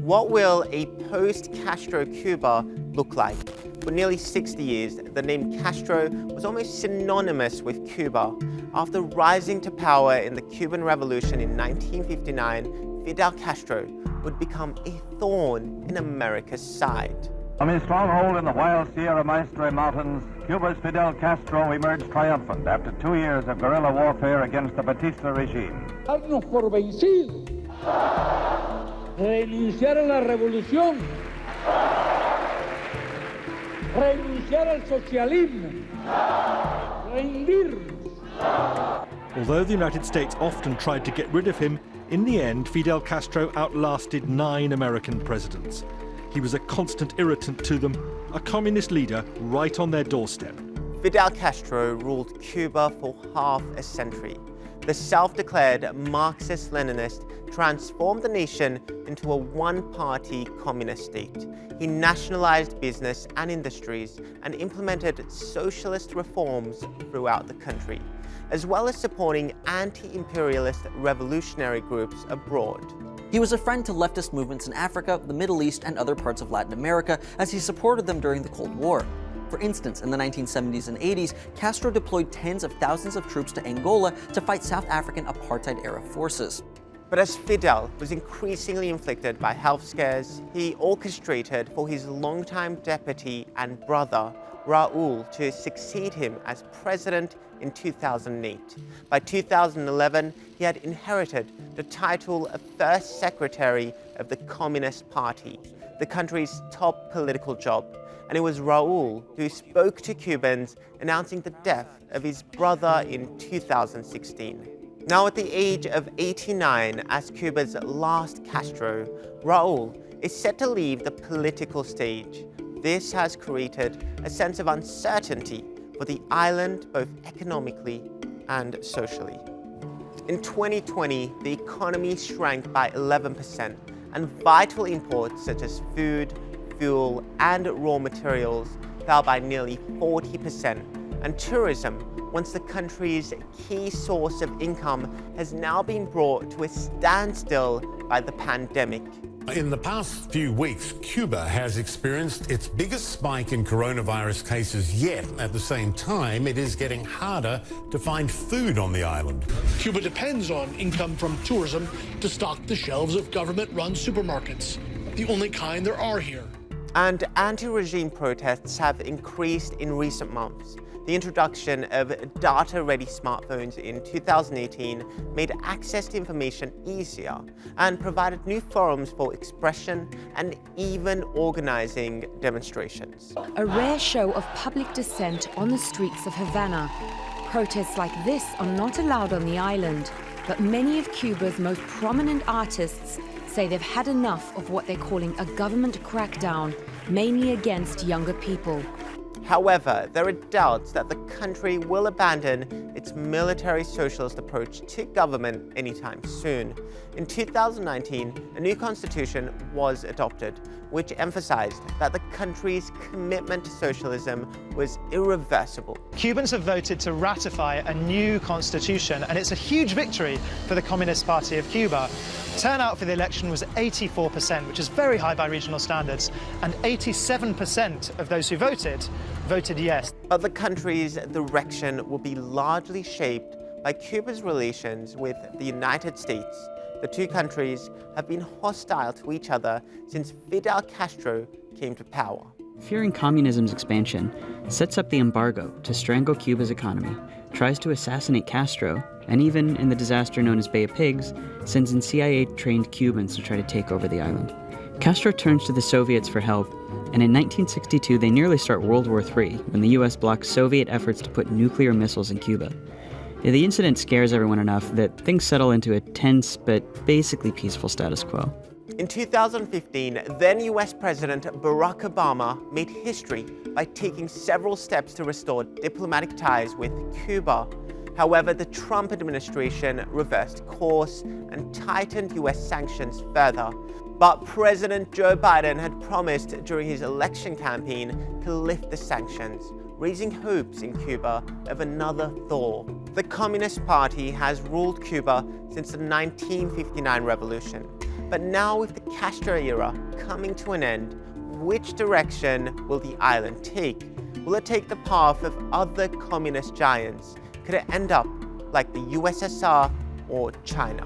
What will a post-Castro Cuba look like? For nearly 60 years, the name Castro was almost synonymous with Cuba. After rising to power in the Cuban Revolution in 1959, Fidel Castro would become a thorn in America's side. From his stronghold in the wild Sierra Maestre Mountains, Cuba's Fidel Castro emerged triumphant after 2 years of guerrilla warfare against the Batista regime. Darnos por vencidos, renunciar a la revolución, renunciar al socialismo, rendirnos. Although the United States often tried to get rid of him, in the end, Fidel Castro outlasted 9 American presidents. He was a constant irritant to them, a communist leader right on their doorstep. Fidel Castro ruled Cuba for half a century. The self-declared Marxist-Leninist transformed the nation into a one-party communist state. He nationalized business and industries and implemented socialist reforms throughout the country, as well as supporting anti-imperialist revolutionary groups abroad. He was a friend to leftist movements in Africa, the Middle East, and other parts of Latin America as he supported them during the Cold War. For instance, in the 1970s and 80s, Castro deployed tens of thousands of troops to Angola to fight South African apartheid-era forces. But as Fidel was increasingly inflicted by health scares, he orchestrated for his longtime deputy and brother, Raul, to succeed him as president in 2008. By 2011, he had inherited the title of First Secretary of the Communist Party, the country's top political job. And it was Raul who spoke to Cubans announcing the death of his brother in 2016. Now at the age of 89, as Cuba's last Castro, Raul is set to leave the political stage. This has created a sense of uncertainty for the island, both economically and socially. In 2020, the economy shrank by 11%, and vital imports such as food, fuel, and raw materials fell by nearly 40%. And tourism, once the country's key source of income, has now been brought to a standstill by the pandemic. In the past few weeks, Cuba has experienced its biggest spike in coronavirus cases yet. At the same time, it is getting harder to find food on the island. Cuba depends on income from tourism to stock the shelves of government-run supermarkets, the only kind there are here. And anti-regime protests have increased in recent months. The introduction of data-ready smartphones in 2018 made access to information easier and provided new forums for expression and even organizing demonstrations. A rare show of public dissent on the streets of Havana. Protests like this are not allowed on the island, but many of Cuba's most prominent artists say they've had enough of what they're calling a government crackdown, mainly against younger people. However, there are doubts that the country will abandon its military socialist approach to government anytime soon. In 2019, a new constitution was adopted, which emphasized that the country's commitment to socialism was irreversible. Cubans have voted to ratify a new constitution, and it's a huge victory for the Communist Party of Cuba. Turnout for the election was 84%, which is very high by regional standards, and 87% of those who voted yes. But the country's direction will be largely shaped by Cuba's relations with the United States. The two countries have been hostile to each other since Fidel Castro came to power. Fearing communism's expansion, sets up the embargo to strangle Cuba's economy, tries to assassinate Castro, and even, in the disaster known as Bay of Pigs, sends in CIA-trained Cubans to try to take over the island. Castro turns to the Soviets for help, and in 1962 they nearly start World War III when the US blocks Soviet efforts to put nuclear missiles in Cuba. The incident scares everyone enough that things settle into a tense but basically peaceful status quo. In 2015, then US President Barack Obama made history by taking several steps to restore diplomatic ties with Cuba. However, the Trump administration reversed course and tightened US sanctions further. But President Joe Biden had promised during his election campaign to lift the sanctions, raising hopes in Cuba of another thaw. The Communist Party has ruled Cuba since the 1959 revolution. But now with the Castro era coming to an end, which direction will the island take? Will it take the path of other communist giants? Could it end up like the USSR or China?